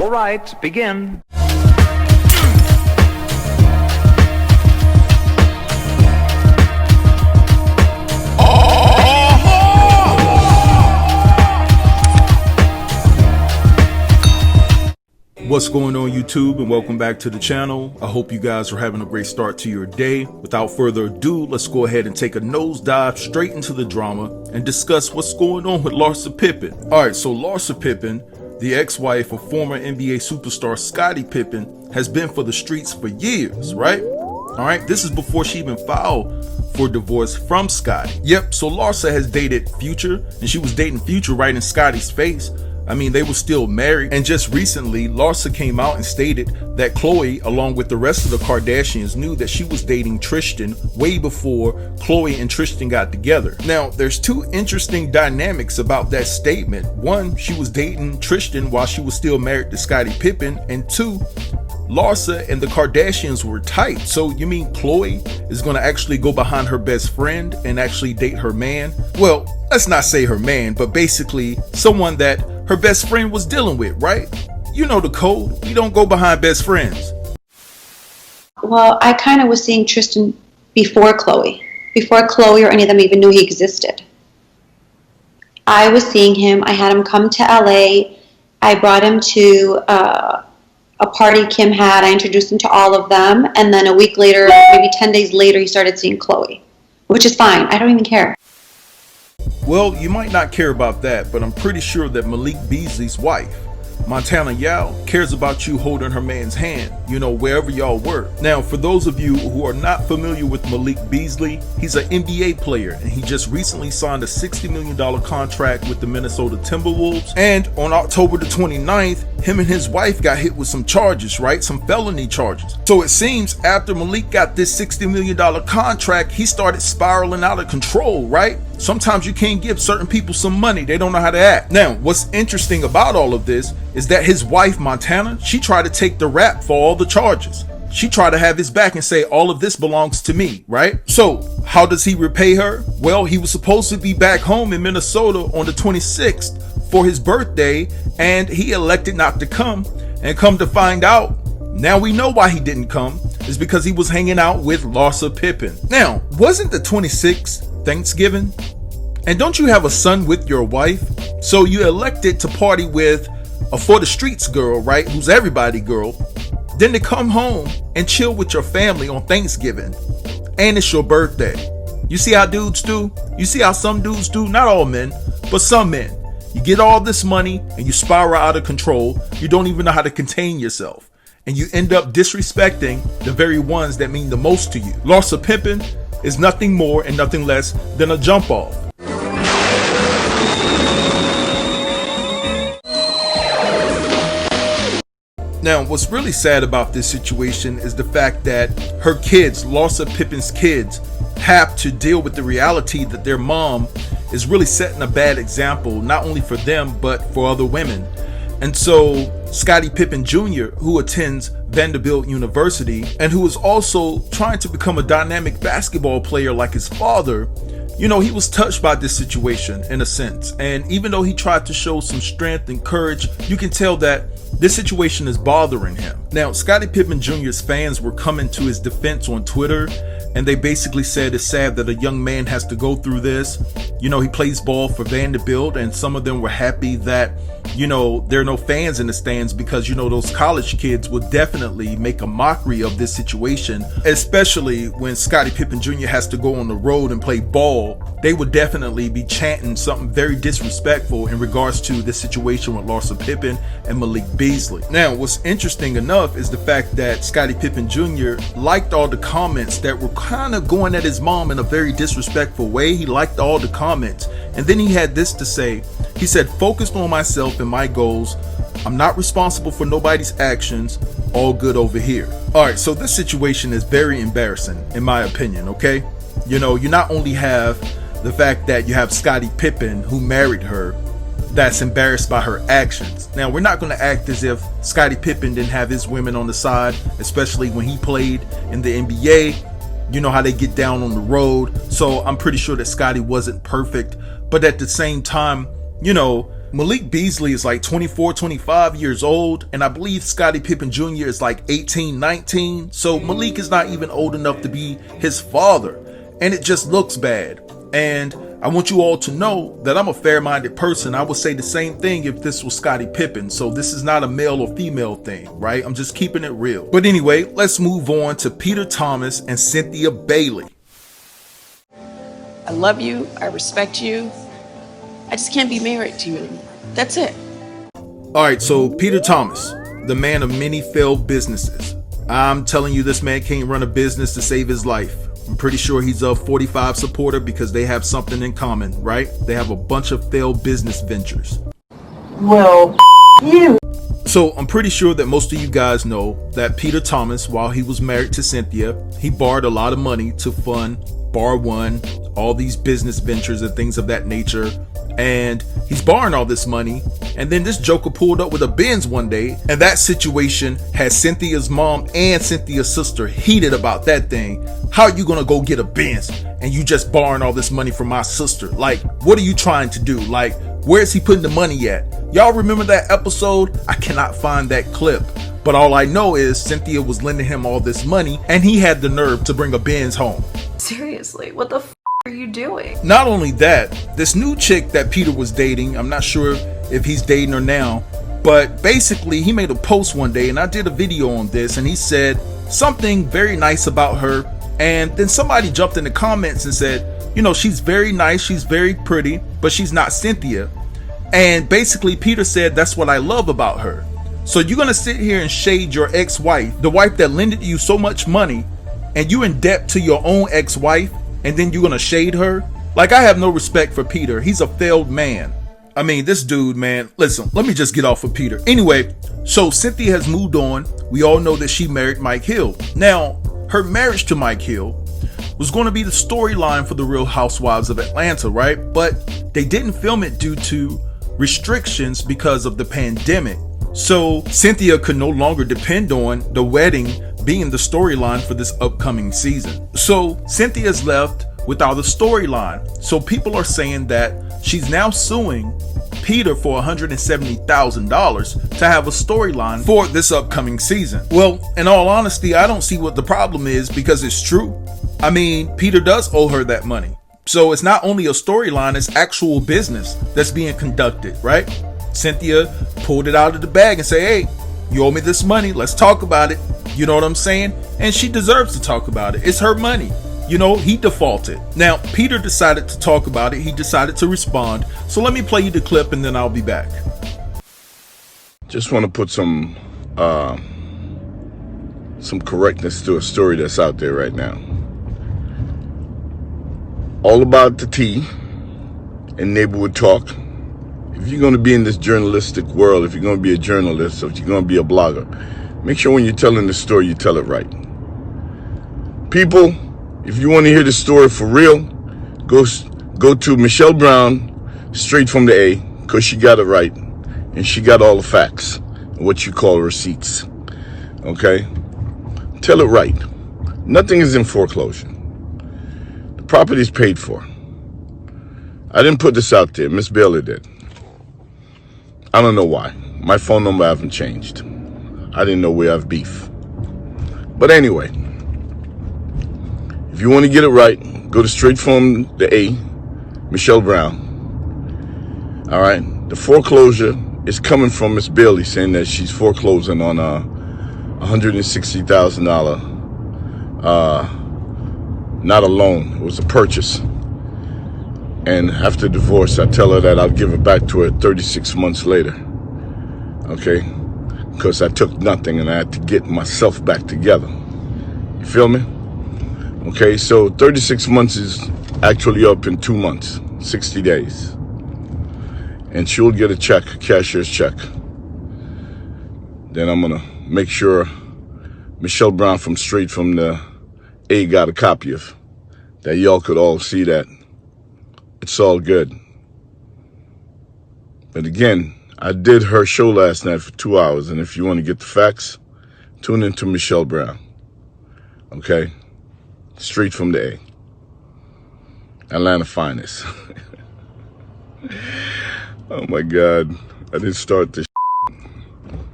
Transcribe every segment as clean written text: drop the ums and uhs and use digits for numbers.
All right, begin. What's going on YouTube, and welcome back to the channel. I hope you guys are having a great start to your day. Without further ado, let's go ahead and take a nosedive straight into the drama and discuss what's going on with Larsa Pippen. Alright, so Larsa Pippen, the ex-wife of former NBA superstar Scotty Pippen, has been for the streets for years, right? Alright, this is before she even filed for divorce from Scotty. Yep, so Larsa has dated Future, and she was dating Future right in Scotty's face. I mean, they were still married, and just recently, Larsa came out and stated that Khloe, along with the rest of the Kardashians, knew that she was dating Tristan way before Khloe and Tristan got together. Now, there's two interesting dynamics about that statement. One, she was dating Tristan while she was still married to Scottie Pippen, and two, Larsa and the Kardashians were tight. So you mean Khloe is gonna actually go behind her best friend and actually date her man? Well, let's not say her man, but basically someone that her best friend was dealing with, right? You know the code. We don't go behind best friends. Well, I kind of was seeing Tristan before Khloe or any of them even knew he existed. I was seeing him. I had him come to LA. I brought him to a party Kim had. I introduced him to all of them. And then a week later, maybe 10 days later, he started seeing Khloe, which is fine. I don't even care. Well, you might not care about that, but I'm pretty sure that Malik Beasley's wife, Montana Yao, cares about you holding her man's hand, you know, wherever y'all were. Now, for those of you who are not familiar with Malik Beasley, he's an NBA player, and he just recently signed a $60 million contract with the Minnesota Timberwolves. And on October the 29th, him and his wife got hit with some charges, right? Some felony charges. So it seems after Malik got this $60 million contract, he started spiraling out of control, right? Sometimes you can't give certain people some money. They don't know how to act. Now, what's interesting about all of this is that his wife, Montana, she tried to take the rap for all the charges. She tried to have his back and say, all of this belongs to me, right? So how does he repay her? Well, he was supposed to be back home in Minnesota on the 26th for his birthday, and he elected not to come. And come to find out, now we know why he didn't come. It's because he was hanging out with Larsa Pippen. Now, wasn't the 26th Thanksgiving? And don't you have a son with your wife? So you elected to party with a for the streets girl, right? Who's everybody girl. Then to come home and chill with your family on Thanksgiving. And it's your birthday. You see how dudes do? You see how some dudes do? Not all men, but some men. You get all this money and you spiral out of control. You don't even know how to contain yourself. And you end up disrespecting the very ones that mean the most to you. Larsa Pippen is nothing more and nothing less than a jump off. Now, what's really sad about this situation is the fact that her kids, Larsa Pippen's kids, have to deal with the reality that their mom is really setting a bad example, not only for them, but for other women. And so Scotty Pippen Jr., who attends Vanderbilt University and who is also trying to become a dynamic basketball player like his father, you know, he was touched by this situation in a sense. And even though he tried to show some strength and courage, you can tell that this situation is bothering him. Now, Scotty Pippen Jr.'s fans were coming to his defense on Twitter, and they basically said it's sad that a young man has to go through this. You know, he plays ball for Vanderbilt, and some of them were happy that, you know, there are no fans in the stands because, you know, those college kids would definitely make a mockery of this situation, especially when Scotty Pippen Jr. has to go on the road and play ball. They would definitely be chanting something very disrespectful in regards to this situation with Larsa Pippen and Malik Beasley. Now, what's interesting enough is the fact that Scotty Pippen Jr. liked all the comments that were kind of going at his mom in a very disrespectful way. He liked all the comments, and then he had this to say. He said, "Focused on myself and my goals. I'm not responsible for nobody's actions. All good over here." All right, so this situation is very embarrassing in my opinion, okay? You know, you not only have the fact that you have Scottie Pippen, who married her, that's embarrassed by her actions. Now, we're not going to act as if Scottie Pippen didn't have his women on the side, especially when he played in the NBA. You know how they get down on the road. So I'm pretty sure that Scotty wasn't perfect. But at the same time, you know, Malik Beasley is like 24, 25 years old, and I believe Scotty Pippen Jr. is like 18, 19. So Malik is not even old enough to be his father, and it just looks bad. And I want you all to know that I'm a fair-minded person. I would say the same thing if this was Scotty Pippen. So this is not a male or female thing, right? I'm just keeping it real. But anyway, let's move on to Peter Thomas and Cynthia Bailey. I love you. I respect you. I just can't be married to you anymore. That's it. All right, so Peter Thomas, the man of many failed businesses. I'm telling you, this man can't run a business to save his life. I'm pretty sure he's a 45 supporter because they have something in common, right? They have a bunch of failed business ventures. Well, you. So I'm pretty sure that most of you guys know that Peter Thomas, while he was married to Cynthia, he borrowed a lot of money to fund Bar One, all these business ventures and things of that nature. And he's borrowing all this money, and then this joker pulled up with a Benz one day, and that situation had Cynthia's mom and Cynthia's sister heated about that thing. How are you gonna go get a Benz and you just borrowing all this money from my sister? Like, what are you trying to do? Like, where's he putting the money at? Y'all remember that episode? I cannot find that clip, but all I know is Cynthia was lending him all this money, and he had the nerve to bring a Benz home. Seriously, what the are you doing? Not only that, this new chick that Peter was dating, I'm not sure if he's dating her now, but basically he made a post one day, and I did a video on this, and he said something very nice about her, and then somebody jumped in the comments and said, you know, she's very nice, she's very pretty, but she's not Cynthia. And basically Peter said, that's what I love about her. So you're gonna sit here and shade your ex-wife, the wife that lended you so much money, and you in debt to your own ex-wife, and then you're gonna shade her? Like, I have no respect for Peter. He's a failed man. I mean, this dude, man, listen, let me just get off of Peter. Anyway, so Cynthia has moved on. We all know that she married Mike Hill. Now, her marriage to Mike Hill was going to be the storyline for the Real Housewives of Atlanta, right? But they didn't film it due to restrictions because of the pandemic. So Cynthia could no longer depend on the wedding being the storyline for this upcoming season. So Cynthia's left without a storyline. So people are saying that she's now suing Peter for $170,000 to have a storyline for this upcoming season. Well, in all honesty, I don't see what the problem is, because it's true. I mean, Peter does owe her that money. So it's not only a storyline, it's actual business that's being conducted, right? Cynthia pulled it out of the bag and say, hey, you owe me this money, let's talk about it. You know what I'm saying? And she deserves to talk about it. It's her money. You know, he defaulted. Now, Peter decided to talk about it. He decided to respond. So let me play you the clip and then I'll be back. Just want to put some correctness to a story that's out there right now. All about the tea and neighborhood talk. If you're going to be in this journalistic world, if you're going to be a journalist, or if you're going to be a blogger, make sure when you're telling the story, you tell it right. People, if you want to hear the story for real, go to Michelle Brown, straight from the A, because she got it right. And she got all the facts, what you call receipts. Okay? Tell it right. Nothing is in foreclosure. The property is paid for. I didn't put this out there. Miss Bailey did. I don't know why. My phone number haven't changed. I didn't know we have beef. But anyway, if you want to get it right, go to straight from the A, Michelle Brown. All right? The foreclosure is coming from Miss Bailey, saying that she's foreclosing on a $160,000, not a loan. It was a purchase. And after divorce, I tell her that I'll give it back to her 36 months later. Okay? Because I took nothing and I had to get myself back together. You feel me? Okay, so 36 months is actually up in 2 months, 60 days. And she'll get a check, a cashier's check. Then I'm going to make sure Michelle Brown from straight from the A got a copy of that. Y'all could all see that. It's all good. But again, I did her show last night for 2 hours. And if you want to get the facts, tune into Michelle Brown. Okay? Straight from the A. Atlanta finest. Oh my God, I didn't start this.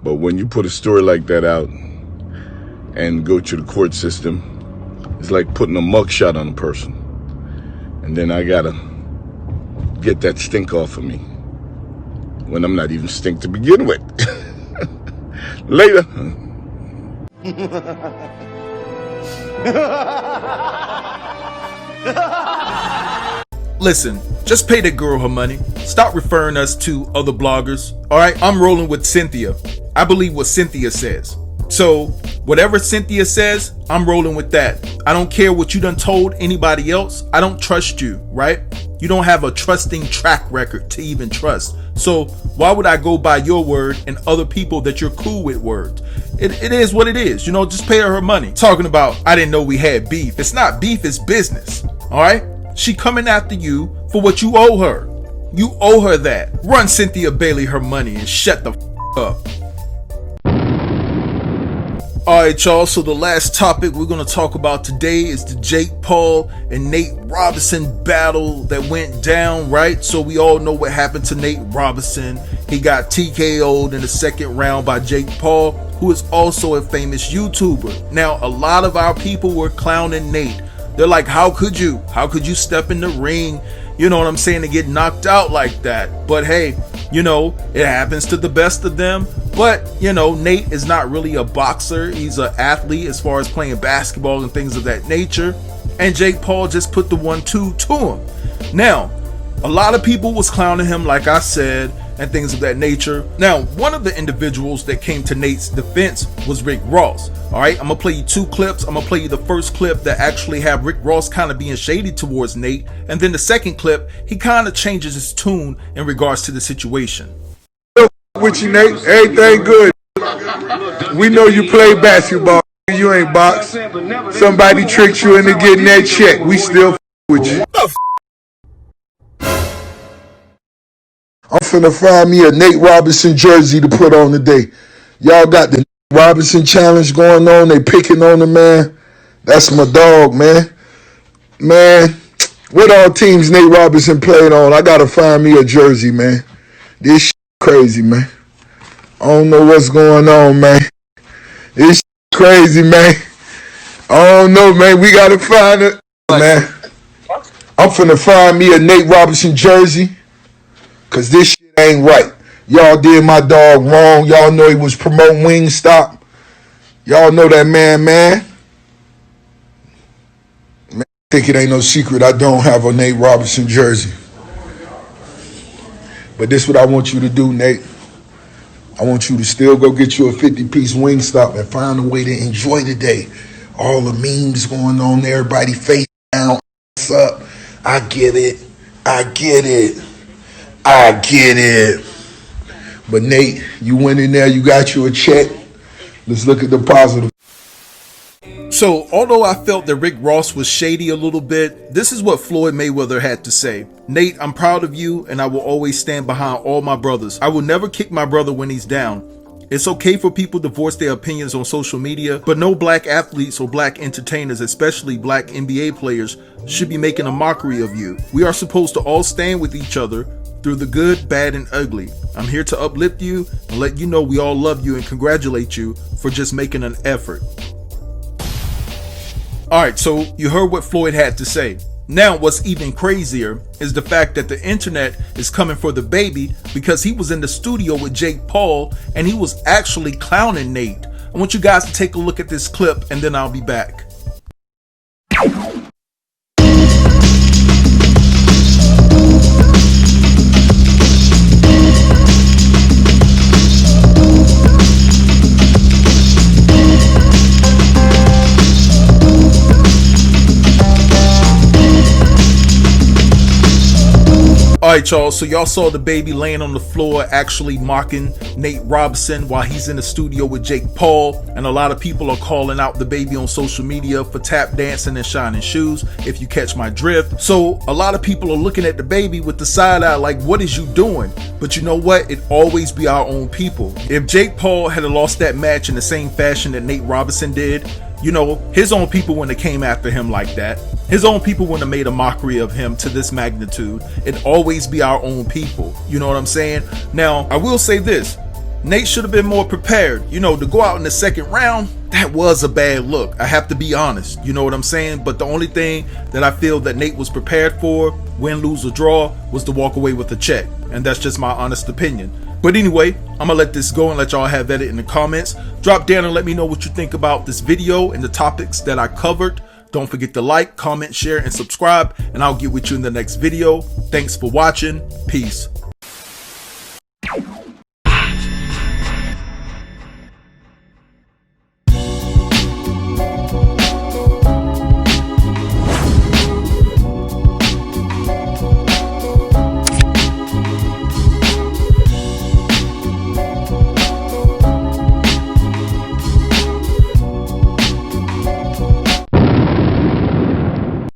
But when you put a story like that out and go to the court system, it's like putting a mugshot on a person. And then I gotta get that stink off of me when I'm not even stink to begin with. Later. Listen, just pay the girl her money. Stop referring us to other bloggers. Alright, I'm rolling with Cynthia. I believe what Cynthia says. So, whatever Cynthia says, I'm rolling with that. I don't care what you done told anybody else. I don't trust you, right? You don't have a trusting track record to even trust. So, why would I go by your word and other people that you're cool with words? It is what it is. You know, just pay her money. Talking about, I didn't know we had beef. It's not beef, it's business. Alright? She coming after you for what you owe her. You owe her that. Run Cynthia Bailey her money and shut the up. Alright y'all, so the last topic we're going to talk about today is the Jake Paul and Nate Robinson battle that went down, right? So we all know what happened to Nate Robinson. He got TKO'd in the second round by Jake Paul, who is also a famous YouTuber. Now, a lot of our people were clowning Nate. They're like, how could you? How could you step in the ring? You know what I'm saying? To get knocked out like that. But hey, you know, it happens to the best of them. But, you know, Nate is not really a boxer. He's an athlete as far as playing basketball and things of that nature. And Jake Paul just put the 1-2 to him. Now, a lot of people was clowning him, like I said, and things of that nature. Now, one of the individuals that came to Nate's defense was Rick Ross. All right, I'm gonna play you two clips. I'm gonna play you the first clip that actually have Rick Ross kind of being shady towards Nate, and then the second clip, he kind of changes his tune in regards to the situation. With you, Nate, everything good. We know you play basketball. You ain't box. Somebody tricked you into getting that check. We still with you. I'm finna find me a Nate Robinson jersey to put on today. Y'all got the Robinson challenge going on. They picking on the man. That's my dog, man. Man, what all teams Nate Robinson played on? I gotta find me a jersey, man. This shit crazy, man. I don't know what's going on, man. This shit crazy, man. I don't know, man. We gotta find it, man. I'm finna find me a Nate Robinson jersey, cause this shit ain't right. Y'all did my dog wrong. Y'all know he was promoting Wingstop. Y'all know that man. Man, I think it ain't no secret I don't have a Nate Robinson jersey. But this is what I want you to do, Nate. I want you to still go get you a 50-piece Wingstop and find a way to enjoy the day. All the memes going on, everybody face down, ass up. I get it. I get it. I get it. But Nate, you went in there, you got you a check. Let's look at the positive. So, although I felt that Rick Ross was shady a little bit, this is what Floyd Mayweather had to say. Nate, I'm proud of you and I will always stand behind all my brothers. I will never kick my brother when he's down. It's okay for people to voice their opinions on social media, but no black athletes or black entertainers, especially black NBA players, should be making a mockery of you. We are supposed to all stand with each other through the good, bad, and ugly. I'm here to uplift you and let you know we all love you and congratulate you for just making an effort. Alright, so you heard what Floyd had to say. Now what's even crazier is the fact that the internet is coming for the baby because he was in the studio with Jake Paul and he was actually clowning Nate. I want you guys to take a look at this clip and then I'll be back. Alright y'all, so y'all saw the baby laying on the floor actually mocking Nate Robinson while he's in the studio with Jake Paul, and a lot of people are calling out the baby on social media for tap dancing and shining shoes, if you catch my drift. So a lot of people are looking at the baby with the side eye like, what is you doing? But you know what? It always be our own people. If Jake Paul had lost that match in the same fashion that Nate Robinson did, You know, his own people wouldn't have came after him like that. His own people wouldn't have made a mockery of him to this magnitude. It'd always be our own people. You know what I'm saying? Now, I will say this. Nate should have been more prepared. You know, to go out in the second round, that was a bad look. I have to be honest. You know what I'm saying? But the only thing that I feel that Nate was prepared for, win, lose, or draw, was to walk away with a check. And that's just my honest opinion. But anyway, I'm gonna let this go and let y'all have at it in the comments. Drop down and let me know what you think about this video and the topics that I covered. Don't forget to like, comment, share, and subscribe, and I'll get with you in the next video. Thanks for watching. Peace.